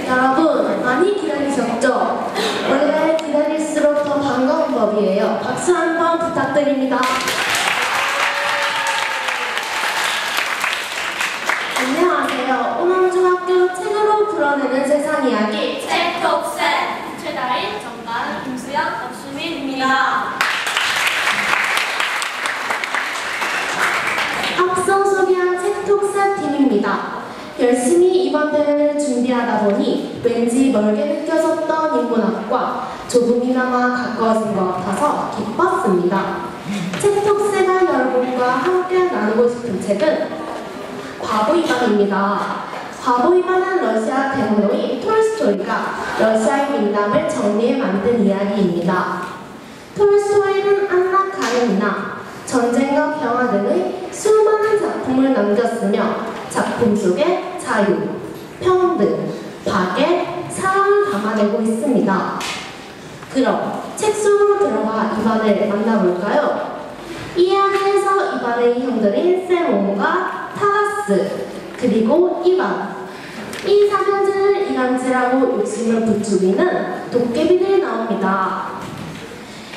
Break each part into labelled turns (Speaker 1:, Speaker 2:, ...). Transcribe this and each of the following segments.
Speaker 1: 여러분 많이 기다리셨죠? 원래 기다릴수록 더 반가운 법이에요. 박수 한번 부탁드립니다. 안녕하세요. 오남중학교 책으로 풀어내는 세상 이야기
Speaker 2: 책톡셋 최다인, 정관, 김수영, 박수민입니다.
Speaker 1: 앞서 소개한 책톡셋 팀입니다. 열심히 이번 대회를 준비하다 보니 왠지 멀게 느껴졌던 인문학과 조금이나마 가까워진 것 같아서 기뻤습니다. 책톡셋가 여러분과 함께 나누고 싶은 책은 과부이반입니다. 과부이반은 러시아 대문호인 톨스토이가 러시아의 민담을 정리해 만든 이야기입니다. 톨스토이는 안나 카레니나, 전쟁과 평화 등의 수많은 작품을 남겼으며 작품 속에 자유, 평등, 박애, 사랑을 담아내고 있습니다. 그럼 책 속으로 들어가 이반을 만나볼까요? 이 이야기에서 이반의 형들인 세몬과 타라스, 그리고 이반, 이 삼형제를 이간질하고 욕심을 부추기는 도깨비들이 나옵니다.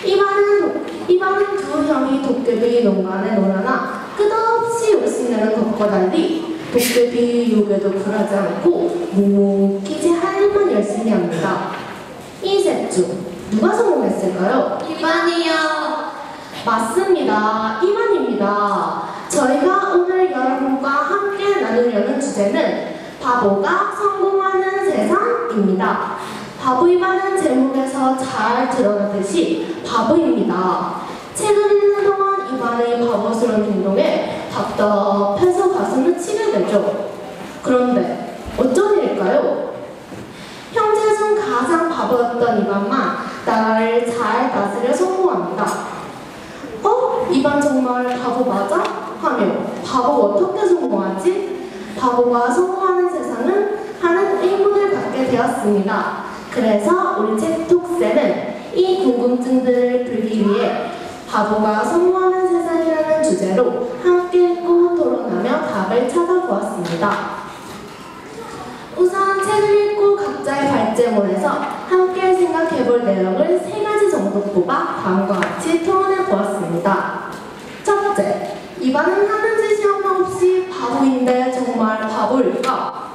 Speaker 1: 이반은 두 형이 도깨비 농간에 놀아나 끝없이 욕심내는 것과 달리 도깨비 욕에도 굴하지 않고 묵묵히 할 일만 열심히 합니다. 이 셋 중 누가 성공했을까요?
Speaker 2: 이반이요.
Speaker 1: 맞습니다. 이반입니다. 저희가 오늘 여러분과 함께 나누려는 주제는 바보가 성공하는 세상입니다. 바보이반은 제목에서 잘 드러나듯이 바보입니다. 책을 읽는 동안 이반의 바보스러운 행동에 답답해서 가슴을 치게 되죠. 그런데 어쩐 일일까요? 형제 중 가장 바보였던 이반만 나라를 잘 다스려 성공합니다. 이반 정말 바보 맞아? 하며 바보 어떻게 성공하지? 바보가 성공하는 세상은 하는 의문을 갖게 되었습니다. 그래서 우리 책톡셋은 이 궁금증들을 풀기 위해 바보가 성공하는 세상이라는 주제로 함께 읽고 토론하며 답을 찾아보았습니다. 우선 책을 읽고 각자의 발제문에서 함께 생각해볼 내용을 3가지 정도 뽑아 다음과 같이 토론해보았습니다. 첫째, 이반은 하는 짓이 하나 없이 바보인데 정말 바보일까?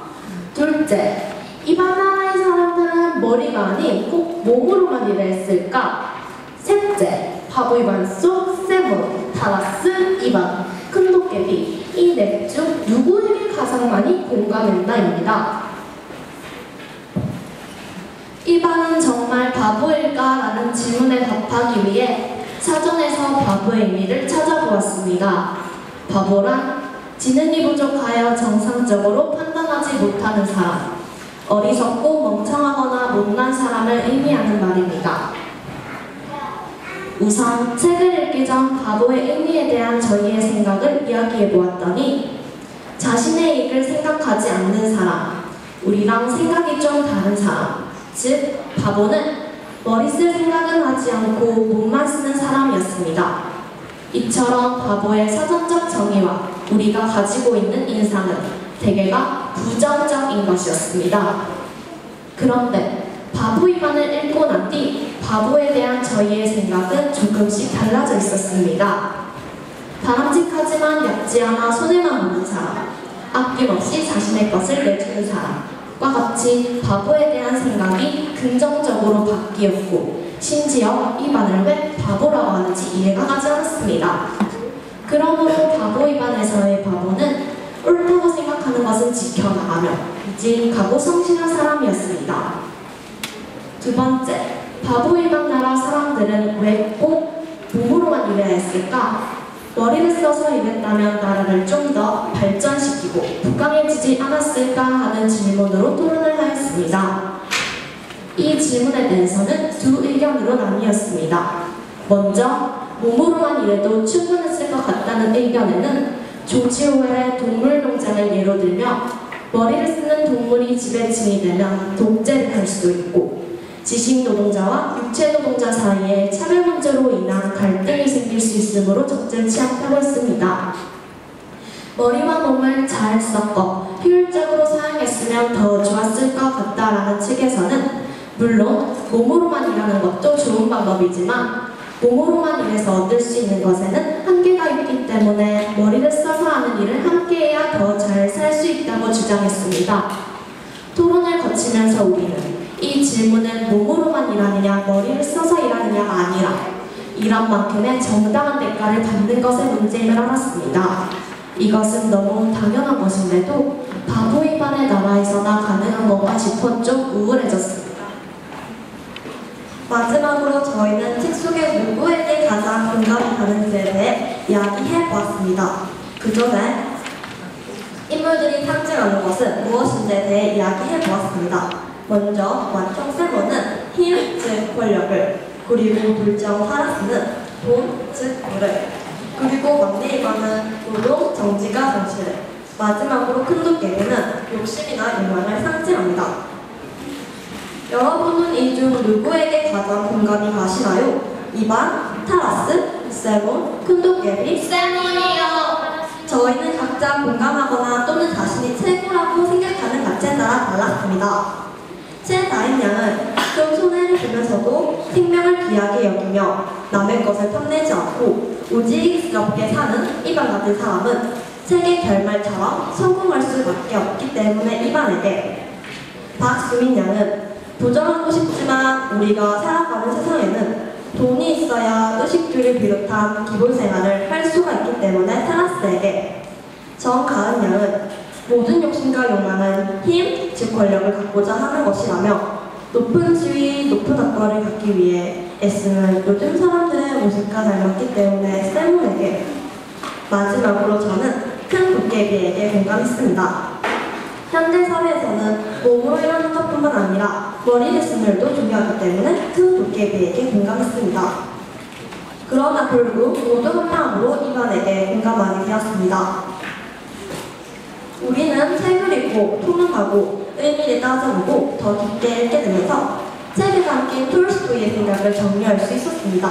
Speaker 1: 둘째, 이반 나라의 사람들은 머리가 아닌 꼭 몸으로만 일했을까? 셋째, 바보 이반 속 세몬, 타라스, 이반, 큰 도깨비, 이 넷 중 누구에게 가장 많이 공감했나입니다. 이반은 정말 바보일까? 라는 질문에 답하기 위해 사전에서 바보의 의미를 찾아보았습니다. 바보란 지능이 부족하여 정상적으로 판단하지 못하는 사람, 어리석고 멍청하거나 못난 사람을 의미하는 말입니다. 우선 책을 읽기 전 바보의 의미에 대한 저희의 생각을 이야기해 보았더니 자신의 이익을 생각하지 않는 사람, 우리랑 생각이 좀 다른 사람, 즉 바보는 머리 쓸 생각은 하지 않고 몸만 쓰는 사람이었습니다. 이처럼 바보의 사전적 정의와 우리가 가지고 있는 인상은 대개가 부정적인 것이었습니다. 그런데 바보이반을 읽고 난 뒤 바보에 대한 저희의 생각은 조금씩 달라져 있었습니다. 바람직하지만 얕지 않아 손해만 보는 사람, 아낌없이 자신의 것을 내주는 사람과 같이 바보에 대한 생각이 긍정적으로 바뀌었고 심지어 이반을 왜 바보라고 하는지 이해가 가지 않습니다. 그러므로 바보이반에서의 바보는 옳다고 생각하는 것은 지켜나가며 이직하고 성실한 사람이었습니다. 두 번째, 바보이반 나라 사람들은 왜 꼭 몸으로만 일해야 했을까? 머리를 써서 일했다면 나라를 좀 더 발전시키고 부강해지지 않았을까 하는 질문으로 토론을 하였습니다. 이 질문에 대해서는 두 의견으로 나뉘었습니다. 먼저 몸으로만 일해도 충분했을 것 같다는 의견에는 조지 오웰의 동물농장을 예로 들며 머리를 쓰는 동물이 지배층이 되면 독재를 할 수도 있고 지식노동자와 육체노동자 사이에 차별 문제로 인한 갈등이 생길 수 있으므로 적절치 않다고 했습니다. 머리와 몸을 잘 섞어 효율적으로 사용했으면 있었으면 더 좋았을 것 같다라는 측에서는 물론 몸으로만 일하는 것도 좋은 방법이지만 몸으로만 일해서 얻을 수 있는 것에는 한계가 있기 때문에 머리를 써서 하는 일을 함께해야 더 잘 살 수 있다고 주장했습니다. 토론을 거치면서 우리는 이 질문은 몸으로만 일하느냐 머리를 써서 일하느냐가 아니라 일한 만큼의 정당한 대가를 받는 것의 문제임을 알았습니다. 이것은 너무 당연한 것인데도 바보 위반의 나라에서나 가능한 건가 싶어 좀 우울해졌습니다.
Speaker 3: 마지막으로 저희는 책 속에 누구에게 가장 공감이 가는지에 대해 이야기해 보았습니다. 그 전에 인물들이 상징하는 것은 무엇인지에 대해 이야기해 보았습니다. 먼저 완총 세모는 힘, 즉 권력을, 그리고 둘째 타라스는 돈, 즉 부를, 그리고 막내 이반은 노동, 정지가 정치를, 마지막으로 큰 도깨비는 욕심이나 욕망을 상징합니다. 여러분은 이 중 누구에게 가장 공감이 가시나요? 이반, 타라스, 세몬, 큰 도깨비,
Speaker 2: 세몬이요.
Speaker 3: 저희는 각자 공감하거나 또는 자신이 최고라고 생각하는 가치에 따라 달랐습니다. 최다인 양은 좀 손해를 보면서도 생명을 귀하게 여기며 남의 것을 탐내지 않고 오직스럽게 사는 이반 같은 사람은 세계 결말처럼 성공할 수밖에 없기 때문에 이반에게, 박수민 양은 도전하고 싶지만 우리가 살아가는 세상에는 돈이 있어야 의식주를 비롯한 기본 생활을 할 수가 있기 때문에 타라스에게, 정가은 양은 모든 욕심과 욕망은 힘, 즉 권력을 갖고자 하는 것이라며 높은 지위, 높은 학벌을 갖기 위해 애쓰는 요즘 사람들의 모습과 닮았기 때문에 세몬에게, 마지막으로 저는 큰 도깨비에게 공감했습니다. 현대 사회에서는 몸으로 일하는 것뿐만 아니라 머리를 쓰는 일도 중요하기 때문에 큰 도깨비에게 공감했습니다. 그러나 결국 모두 한 마음으로 이반에게 공감하게 되었습니다. 우리는 책을 읽고 토론하고 의미를 따져보고 더 깊게 읽게 되면서 책에 담긴 톨스토이의 생각을 정리할 수 있었습니다.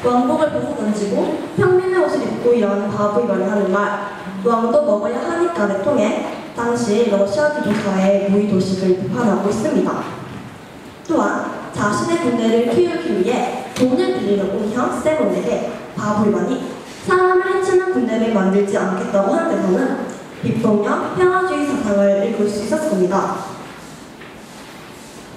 Speaker 3: 왕복을 벗어 던지고 평민의 옷을 입고 일하는 바보이반이 하는 말, 왕도 먹어야 하니까를 통해 당시 러시아 기독사의 무의 도식을 비판하고 있습니다. 또한 자신의 군대를 키우기 위해 돈을 빌리는 운형 세몬에게 바보이반이 사람을 해치는 군대를 만들지 않겠다고 하는 데서는 비폭력, 평화주의 사상을 읽을 수 있었습니다.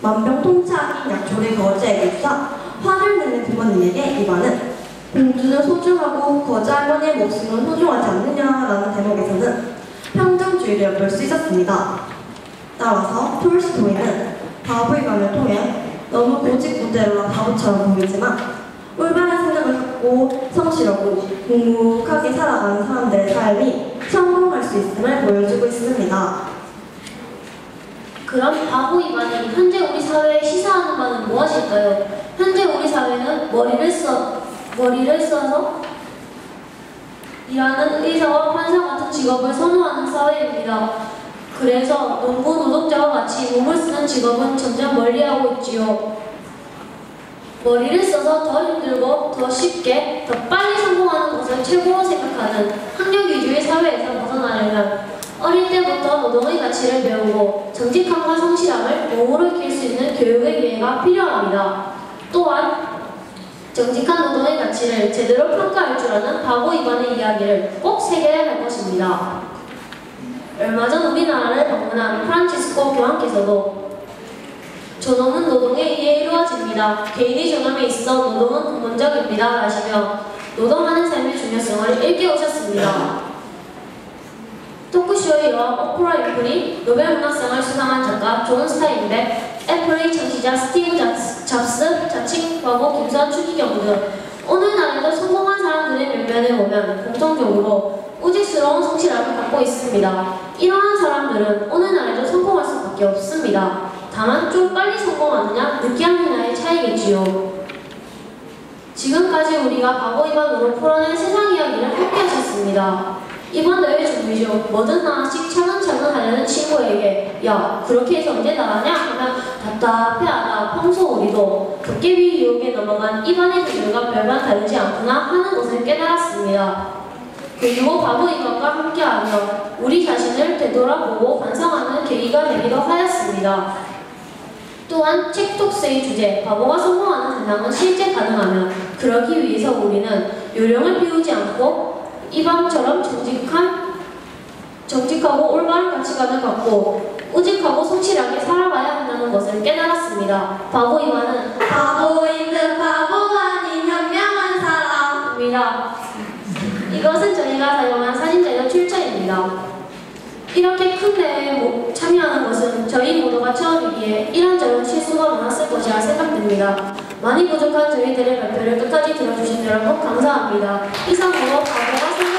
Speaker 3: 만병통치약인 약초를 거지에게 주자 화를 내는 부모님에게 이반은 공주는 소중하고 거지 할머니의 목숨은 소중하지 않느냐라는 대목에서는 평등주의를 엿볼 수 있었습니다. 따라서 톨스토이는 바보이반을 통해 너무 고집부대로나 바보처럼 보이지만 올바른 생각을 갖고 성실하고 묵묵하게 살아가는 사람들의 삶이 성공할 수 있음을 보여주고 있습니다.
Speaker 4: 그럼 바보 이반이 현재 우리 사회에 시사하는 바는 무엇일까요? 현재 우리 사회는 머리를 써서 일하는 의사와 판사 같은 직업을 선호하는 사회입니다. 그래서 농부 노동자와 같이 몸을 쓰는 직업은 점점 멀리하고 있지요. 머리를 써서 더 힘들고 더 쉽게 더 빨리 성공하는 것을 최고로 생각하는 학력 위주의 사회에서 벗어나려면 어릴 때부터 노동의 가치를 배우고 정직함과 성실함을 몸으로 익힐 수 있는 교육의 기회가 필요합니다. 또한 정직한 노동의 가치를 제대로 평가할 줄 아는 바보 이반의 이야기를 꼭 새겨야 할 것입니다. 얼마 전 우리나라를 방문한 프란치스코 교황께서도 존엄은 노동에 의해 이루어집니다. 개인의 존엄에 있어 노동은 근본적입니다. 하시며 노동하는 삶의 중요성을 일깨우셨습니다. 토크쇼의 여왕 오프라 윈프리, 노벨 문학상을 수상한 작가 존 스타인백, 애플의 창시자 스티브 잡스, 자칭 과거 김수환 추기경 등 오늘날에도 성공한 사람들의 면면을 보면 공통적으로 우직스러운 성실함을 갖고 있습니다. 이러한 사람들은 오늘날에도 성공할 수밖에 없습니다. 다만 좀 빨리 성공하느냐, 늦게 하느냐의 차이겠지요. 지금까지 우리가 바보 이반으로 풀어낸 세상 이야기를 함께 하셨습니다. 이번 대회 준비 중 뭐든 하나씩 차근차근 하려는 친구에게 야, 그렇게 해서 언제 나가냐? 하면 답답해하다 평소 우리도 도깨비 유혹에 넘어간 이반의 기준과 별반 다르지 않구나 하는 것을 깨달았습니다. 그리고 바보 이반과 함께하며 우리 자신을 되돌아보고 반성하는 계기 계기가 되기도 하였습니다. 또한 틱톡스의 주제 바보가 성공하는 세상은 실제 가능하면 그러기 위해서 우리는 요령을 피우지 않고 이방처럼 정직하고 올바른 가치관을 갖고 우직하고 성실하게 살아가야 한다는 것을 깨달았습니다. 바보 이완은
Speaker 3: 바보인 듯 바보 아닌 현명한 사람입니다.
Speaker 4: 이것은 저희가 사용한 사진자료 출처입니다. 이렇게 큰 대회에 참여하는 것은 저희 모두가 처음이기에 이런저런 실수가 많았을 것이라 생각됩니다. 많이 부족한 저희들의 발표를 끝까지 들어주신 여러분 감사합니다. 이상으로 바보가